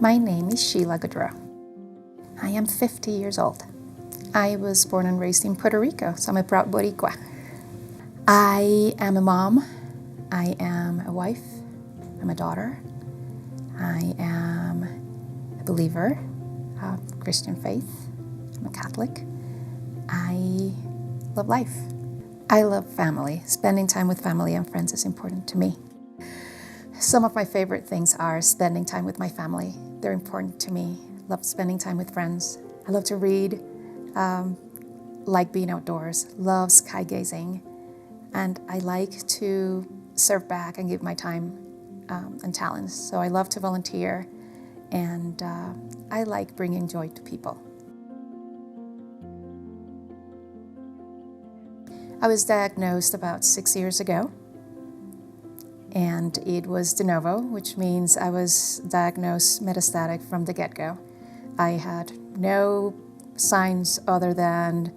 My name is Sheila. I am 50 years old. I was born and raised in Puerto Rico, so I'm a proud Boricua. I am a mom. I am a wife. I'm a daughter. I am a believer of Christian faith. I'm a Catholic. I love life. I love family. Spending time with family and friends is important to me. Some of my favorite things are spending time with my family. They're important to me. Love spending time with friends. I love to read, like being outdoors, love sky gazing, and I like to serve back and give my time and talents. So I love to volunteer, and I like bringing joy to people. I was diagnosed about 6 years ago, and it was de novo, which means I was diagnosed metastatic from the get-go. I had no signs other than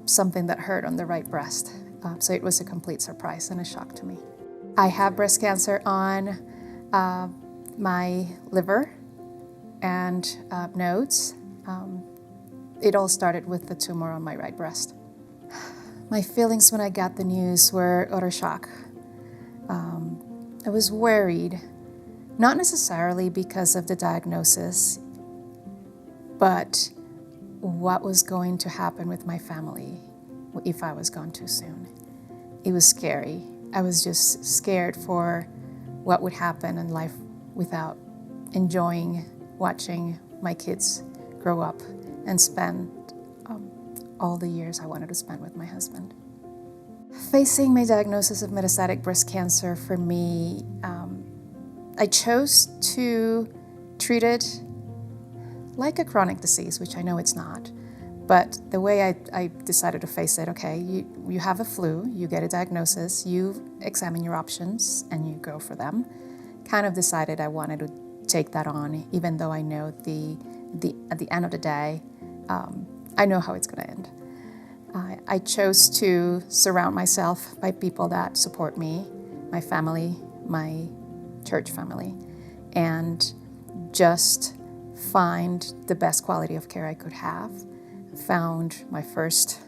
something that hurt on the right breast. So it was a complete surprise and a shock to me. I have breast cancer on my liver and nodes. It all started with the tumor on my right breast. My feelings when I got the news were utter shock. I was worried, not necessarily because of the diagnosis, but what was going to happen with my family if I was gone too soon. It was scary. I was just scared for what would happen in life without enjoying watching my kids grow up and spend all the years I wanted to spend with my husband. Facing my diagnosis of metastatic breast cancer, for me, I chose to treat it like a chronic disease, which I know it's not. But the way I decided to face it, okay, you have a flu, you get a diagnosis, you examine your options, and you go for them. Kind of decided I wanted to take that on, even though I know at the end of the day, I know how it's going to end. I chose to surround myself by people that support me, my family, my church family, and just find the best quality of care I could have. Found my first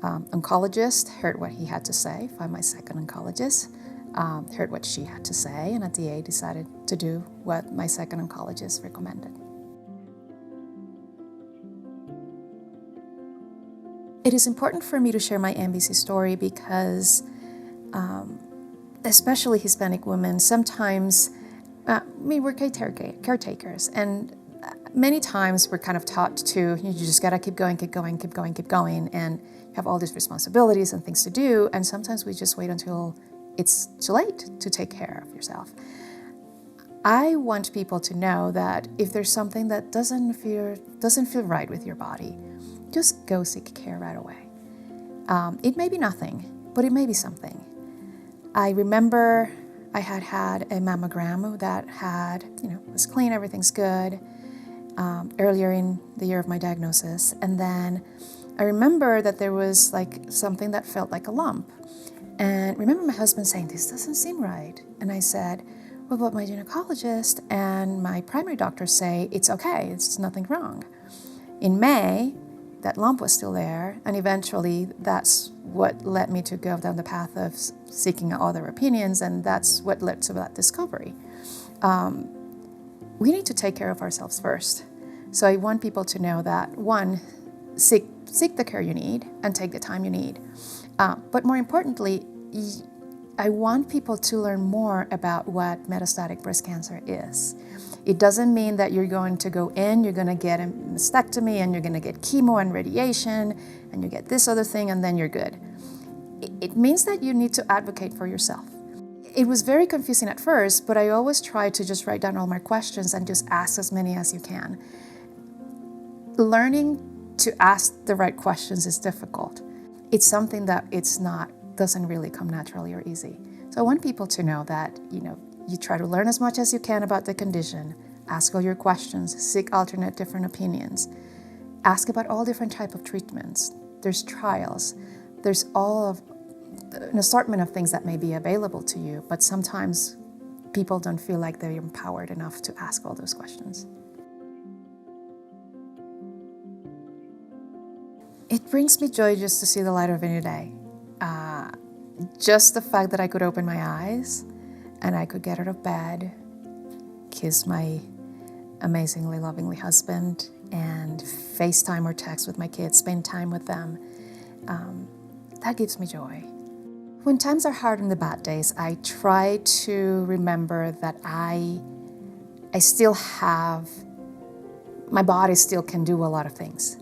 oncologist, heard what he had to say, found my second oncologist, heard what she had to say, and at the end decided to do what my second oncologist recommended. It is important for me to share my MBC story because especially Hispanic women, sometimes we're caretakers, and many times we're kind of taught to, you just gotta keep going, and you have all these responsibilities and things to do, and sometimes we just wait until it's too late to take care of yourself. I want people to know that if there's something that doesn't feel right with your body, just go seek care right away. It may be nothing, but it may be something. I remember I had a mammogram that was clean, everything's good, earlier in the year of my diagnosis. And then I remember that there was like something that felt like a lump. And I remember my husband saying, "This doesn't seem right." And I said, "Well, but my gynecologist and my primary doctor say it's okay, it's nothing wrong." In May, that lump was still there, and eventually that's what led me to go down the path of seeking other opinions, and that's what led to that discovery. We need to take care of ourselves first. So I want people to know that, one, seek the care you need and take the time you need. But more importantly, I want people to learn more about what metastatic breast cancer is. It doesn't mean that you're going to go in, you're going to get a mastectomy, and you're going to get chemo and radiation, and you get this other thing, and then you're good. It means that you need to advocate for yourself. It was very confusing at first, but I always try to just write down all my questions and just ask as many as you can. Learning to ask the right questions is difficult. It's something that doesn't really come naturally or easy. So I want people to know that, you try to learn as much as you can about the condition, ask all your questions, seek alternate different opinions, ask about all different types of treatments. There's trials, there's an assortment of things that may be available to you, but sometimes people don't feel like they're empowered enough to ask all those questions. It brings me joy just to see the light of a new day. Just the fact that I could open my eyes and I could get out of bed, kiss my amazingly, lovingly husband, and FaceTime or text with my kids, spend time with them, that gives me joy. When times are hard and the bad days, I try to remember that I still have, my body still can do a lot of things.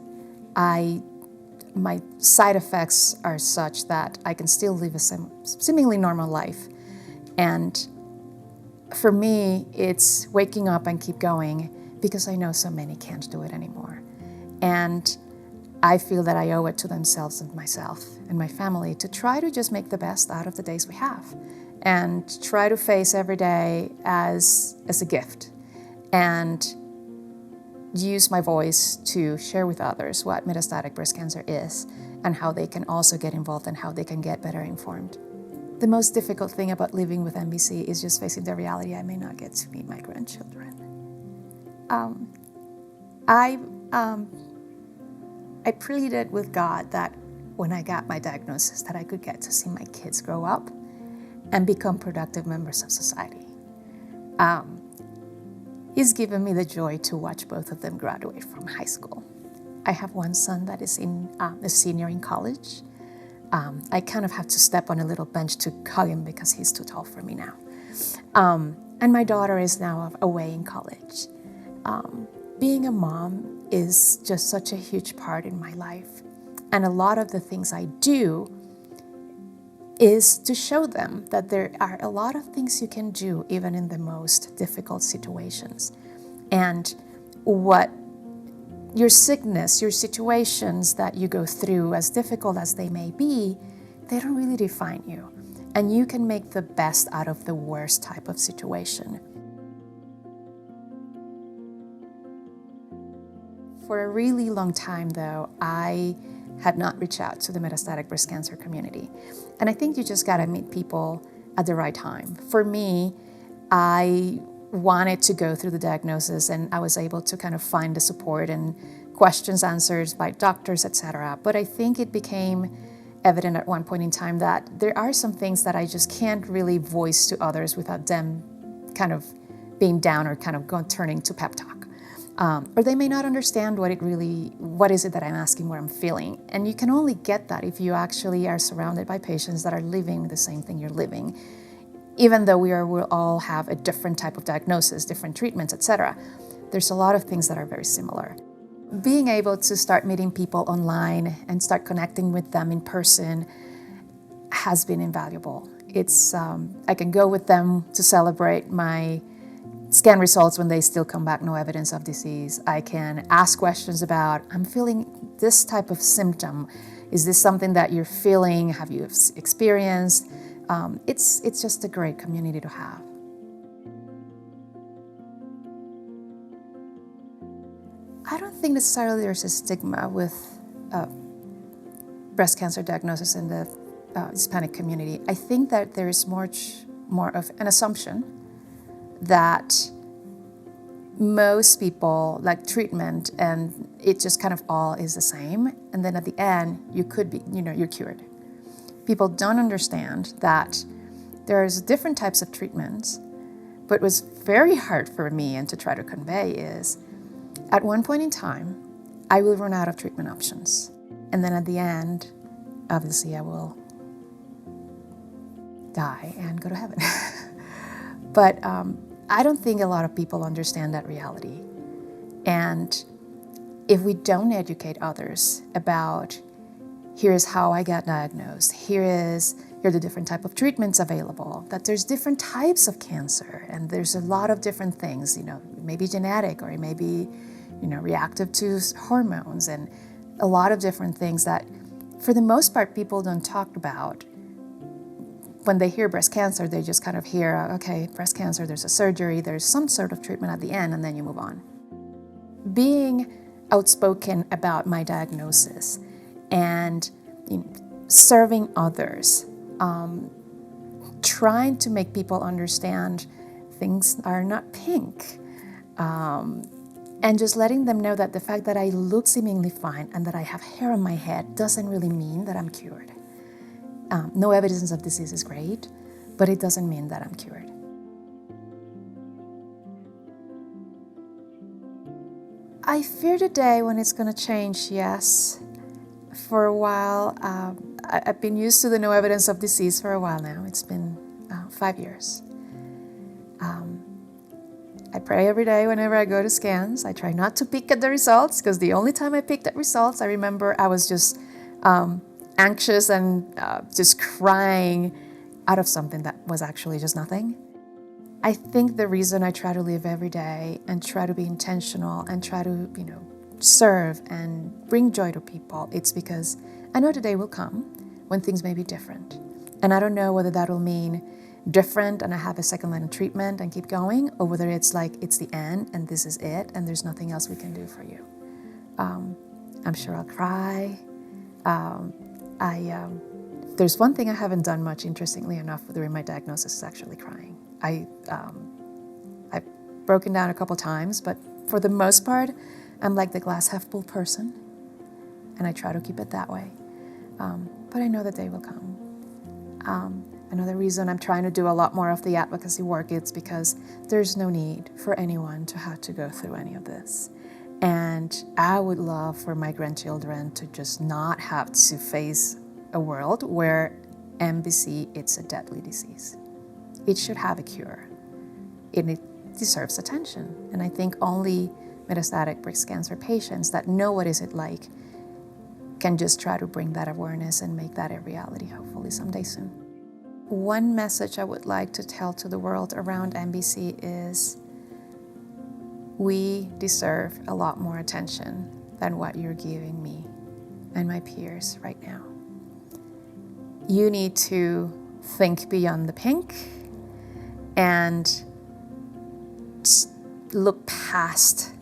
My side effects are such that I can still live a seemingly normal life. And for me, it's waking up and keep going because I know so many can't do it anymore. And I feel that I owe it to themselves and myself and my family to try to just make the best out of the days we have and try to face every day as a gift and use my voice to share with others what metastatic breast cancer is and how they can also get involved and how they can get better informed. The most difficult thing about living with MBC is just facing the reality I may not get to meet my grandchildren. I pleaded with God that when I got my diagnosis that I could get to see my kids grow up and become productive members of society. He's given me the joy to watch both of them graduate from high school. I have one son that is a senior in college. I kind of have to step on a little bench to hug him because he's too tall for me now. And my daughter is now away in college. Being a mom is just such a huge part in my life. And a lot of the things I do is to show them that there are a lot of things you can do even in the most difficult situations. And what your sickness, your situations that you go through, as difficult as they may be, they don't really define you. And you can make the best out of the worst type of situation. For a really long time, though, I had not reached out to the metastatic breast cancer community. And I think you just gotta meet people at the right time. For me, I wanted to go through the diagnosis and I was able to kind of find the support and questions answered by doctors, etc. But I think it became evident at one point in time that there are some things that I just can't really voice to others without them kind of being down or kind of turning to pep talk. Or they may not understand what is it that I'm asking, what I'm feeling. And you can only get that if you actually are surrounded by patients that are living the same thing you're living. Even though we'll all have a different type of diagnosis, different treatments, etc., there's a lot of things that are very similar. Being able to start meeting people online and start connecting with them in person has been invaluable. I can go with them to celebrate my scan results when they still come back, no evidence of disease. I can ask questions about, I'm feeling this type of symptom. Is this something that you're feeling? Have you experienced? It's just a great community to have. I don't think necessarily there's a stigma with breast cancer diagnosis in the Hispanic community. I think that there is much more of an assumption that most people like treatment and it just kind of all is the same. And then at the end, you could be, you're cured. People don't understand that there's different types of treatments. But what's very hard for me and to try to convey is at one point in time, I will run out of treatment options. And then at the end, obviously I will die and go to heaven. But I don't think a lot of people understand that reality. And if we don't educate others about, here's how I got diagnosed, here are the different type of treatments available, that there's different types of cancer, and there's a lot of different things, it may be genetic or it may be, reactive to hormones, and a lot of different things that, for the most part, people don't talk about. When they hear breast cancer, they just kind of hear, okay, breast cancer, there's a surgery, there's some sort of treatment at the end, and then you move on. Being outspoken about my diagnosis and serving others, trying to make people understand things are not pink. And just letting them know that the fact that I look seemingly fine and that I have hair on my head doesn't really mean that I'm cured. No evidence of disease is great, but it doesn't mean that I'm cured. I fear the day when it's going to change, yes. For a while, I've been used to the no evidence of disease for a while now. It's been 5 years. I pray every day whenever I go to scans. I try not to peek at the results, because the only time I peeked at results, I remember I was just anxious and just crying out of something that was actually just nothing. I think the reason I try to live every day and try to be intentional and try to, serve and bring joy to people, it's because I know the day will come when things may be different. And I don't know whether that will mean different and I have a second line of treatment and keep going, or whether it's like it's the end and this is it and there's nothing else we can do for you. I'm sure I'll cry. There's one thing I haven't done much, interestingly enough, during my diagnosis, is actually crying. I've broken down a couple times, but for the most part, I'm like the glass half full person, and I try to keep it that way. But I know the day will come. Another reason I'm trying to do a lot more of the advocacy work is because there's no need for anyone to have to go through any of this. And I would love for my grandchildren to just not have to face a world where MBC, it's a deadly disease. It should have a cure. It deserves attention. And I think only metastatic breast cancer patients that know what is it like can just try to bring that awareness and make that a reality, hopefully someday soon. One message I would like to tell to the world around MBC is we deserve a lot more attention than what you're giving me and my peers right now. You need to think beyond the pink and look past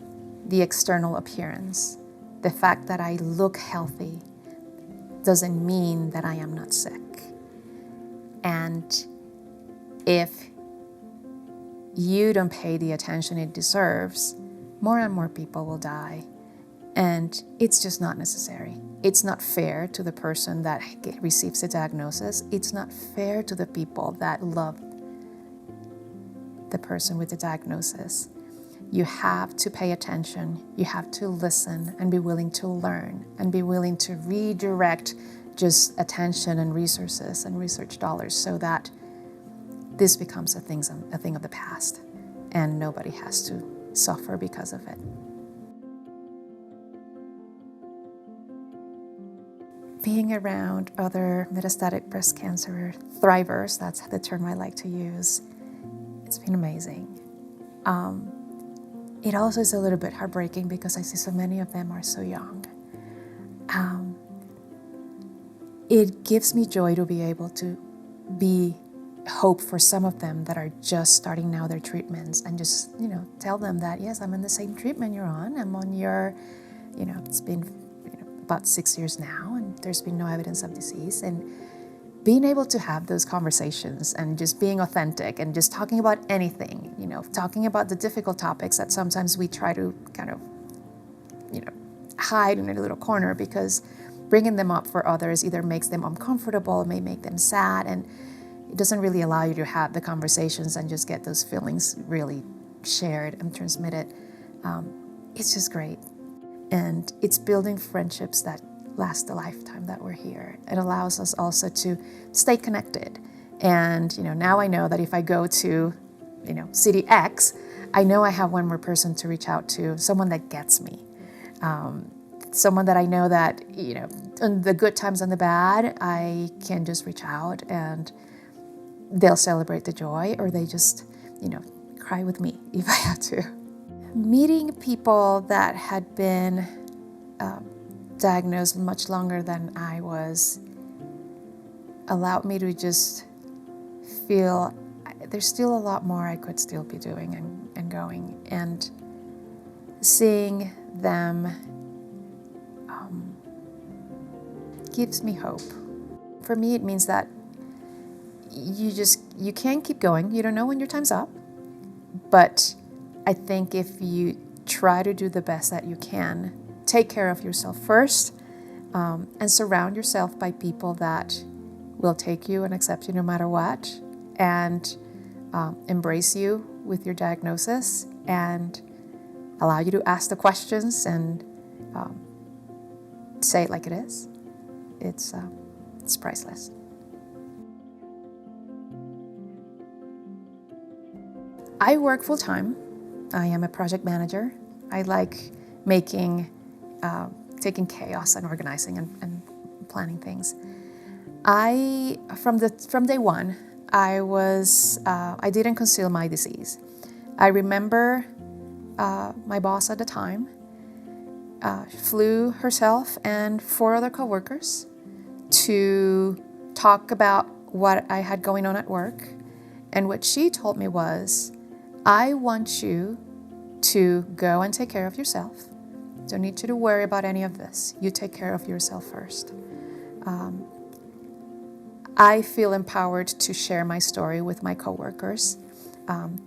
the external appearance. The fact that I look healthy doesn't mean that I am not sick. And if you don't pay the attention it deserves, more and more people will die. And it's just not necessary. It's not fair to the person that receives a diagnosis. It's not fair to the people that love the person with the diagnosis. You have to pay attention. You have to listen and be willing to learn and be willing to redirect just attention and resources and research dollars so that this becomes a thing of the past and nobody has to suffer because of it. Being around other metastatic breast cancer thrivers, that's the term I like to use, it's been amazing. It also is a little bit heartbreaking because I see so many of them are so young. It gives me joy to be able to be hope for some of them that are just starting now their treatments and just, tell them that, yes, I'm on the same treatment you're on. I'm on your, it's been about 6 years now and there's been no evidence of disease. And being able to have those conversations and just being authentic and just talking about anything, talking about the difficult topics that sometimes we try to kind of, hide in a little corner because bringing them up for others either makes them uncomfortable, may make them sad, and it doesn't really allow you to have the conversations and just get those feelings really shared and transmitted. It's just great. And it's building friendships that last a lifetime that we're here. It allows us also to stay connected. And, now I know that if I go to, city X, I know I have one more person to reach out to, someone that gets me. Someone that I know that, in the good times and the bad, I can just reach out and they'll celebrate the joy or they just, cry with me if I have to. Meeting people that had been diagnosed much longer than I was allowed me to just feel there's still a lot more I could still be doing and going. And seeing them gives me hope. For me, it means that you can't keep going. You don't know when your time's up. But I think if you try to do the best that you can, take care of yourself first, and surround yourself by people that will take you and accept you no matter what, and embrace you with your diagnosis and allow you to ask the questions and say it like it is. It's priceless. I work full time. I am a project manager. I like taking chaos and organizing and planning things. From day one, I didn't conceal my disease. I remember my boss at the time flew herself and 4 other coworkers to talk about what I had going on at work. And what she told me was, I want you to go and take care of yourself. Don't need you to worry about any of this. You take care of yourself first. I feel empowered to share my story with my coworkers.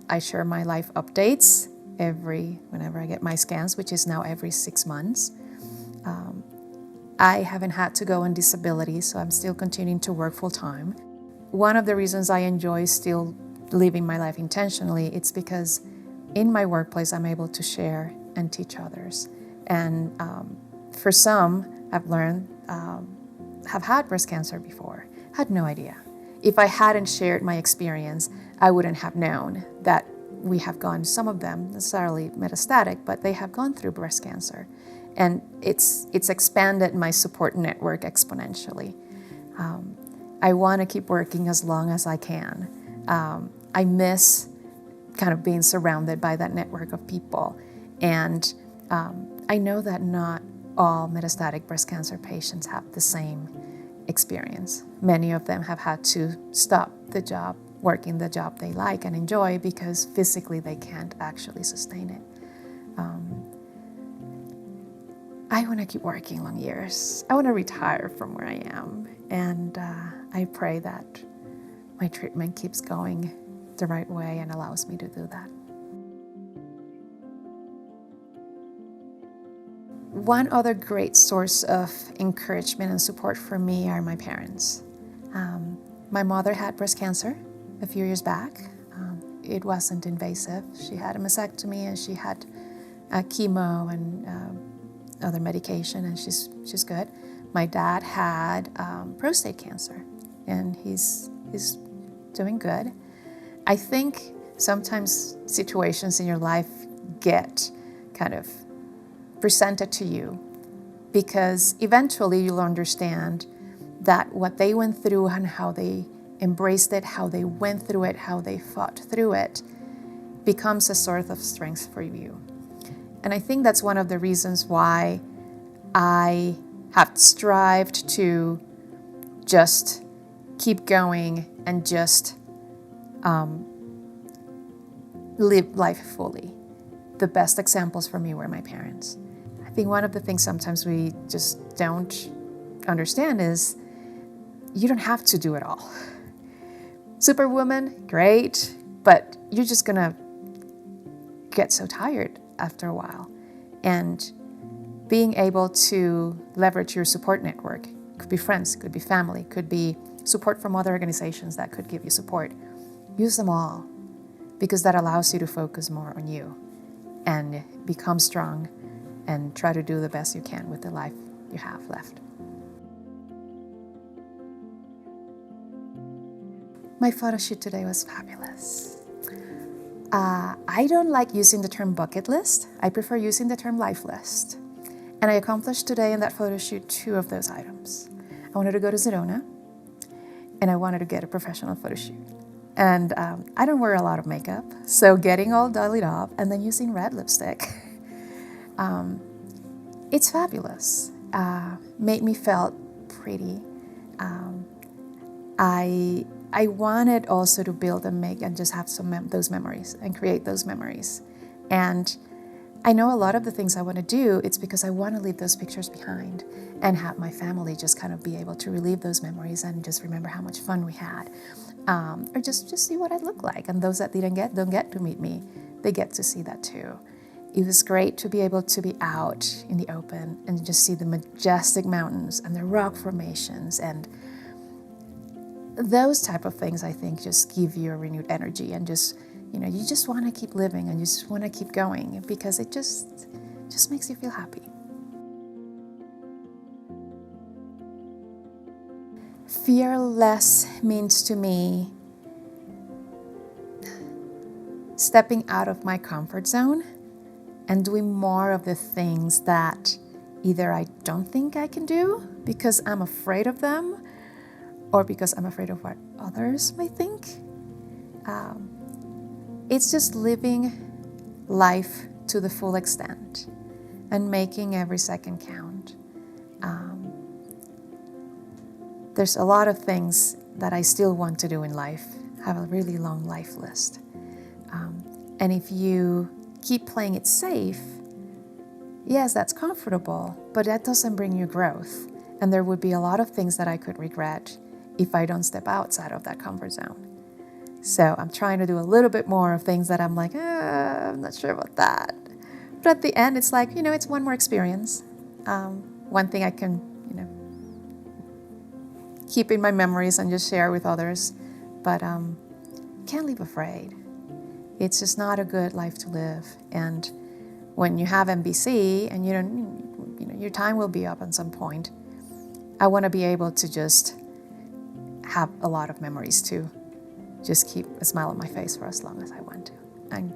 I share my life updates whenever I get my scans, which is now every 6 months. I haven't had to go on disability, so I'm still continuing to work full time. One of the reasons I enjoy still living my life intentionally, it's because in my workplace I'm able to share and teach others. And for some, I've learned, have had breast cancer before, had no idea. If I hadn't shared my experience, I wouldn't have known that we have gone, some of them necessarily metastatic, but they have gone through breast cancer. And it's expanded my support network exponentially. I want to keep working as long as I can. I miss kind of being surrounded by that network of people. And I know that not all metastatic breast cancer patients have the same experience. Many of them have had to stop working the job they like and enjoy because physically they can't actually sustain it. I want to keep working long years. I want to retire from where I am. And I pray that my treatment keeps going the right way and allows me to do that. One other great source of encouragement and support for me are my parents. My mother had breast cancer a few years back. It wasn't invasive. She had a mastectomy and she had chemo and other medication, and she's good. My dad had prostate cancer, and he's doing good. I think sometimes situations in your life get kind of presented to you because eventually you'll understand that what they went through and how they embraced it, how they went through it, how they fought through it, becomes a source of strength for you. And I think that's one of the reasons why I have strived to just keep going and just live life fully. The best examples for me were my parents. I think one of the things sometimes we just don't understand is you don't have to do it all. Superwoman, great, but you're just gonna get so tired after a while. And being able to leverage your support network, could be friends, could be family, could be support from other organizations that could give you support. Use them all, because that allows you to focus more on you and become strong and try to do the best you can with the life you have left. My photo shoot today was fabulous. I don't like using the term bucket list. I prefer using the term life list. And I accomplished today in that photo shoot 2 of those items. I wanted to go to Sedona, and I wanted to get a professional photo shoot. And I don't wear a lot of makeup, so getting all dolled up and then using red lipstick, it's fabulous. Made me feel pretty. I wanted also to build and make and just have those memories and create those memories. And I know a lot of the things I want to do, it's because I want to leave those pictures behind and have my family just kind of be able to relive those memories and just remember how much fun we had. Or just see what I look like. And those that don't get to meet me, they get to see that too. It was great to be able to be out in the open and just see the majestic mountains and the rock formations, and those type of things, I think, just give you a renewed energy, and just, you just want to keep living and you just want to keep going, because it just makes you feel happy. Fearless means to me stepping out of my comfort zone and doing more of the things that either I don't think I can do because I'm afraid of them, or because I'm afraid of what others may think. It's just living life to the full extent and making every second count. There's a lot of things that I still want to do in life. I have a really long life list. And if you keep playing it safe, yes, that's comfortable, but that doesn't bring you growth. And there would be a lot of things that I could regret if I don't step outside of that comfort zone. So I'm trying to do a little bit more of things that I'm like, I'm not sure about that. But at the end, it's like, it's one more experience. One thing I can, keep in my memories and just share with others. But can't live afraid. It's just not a good life to live. And when you have MBC and your time will be up at some point, I want to be able to just have a lot of memories to just keep a smile on my face for as long as I want to. And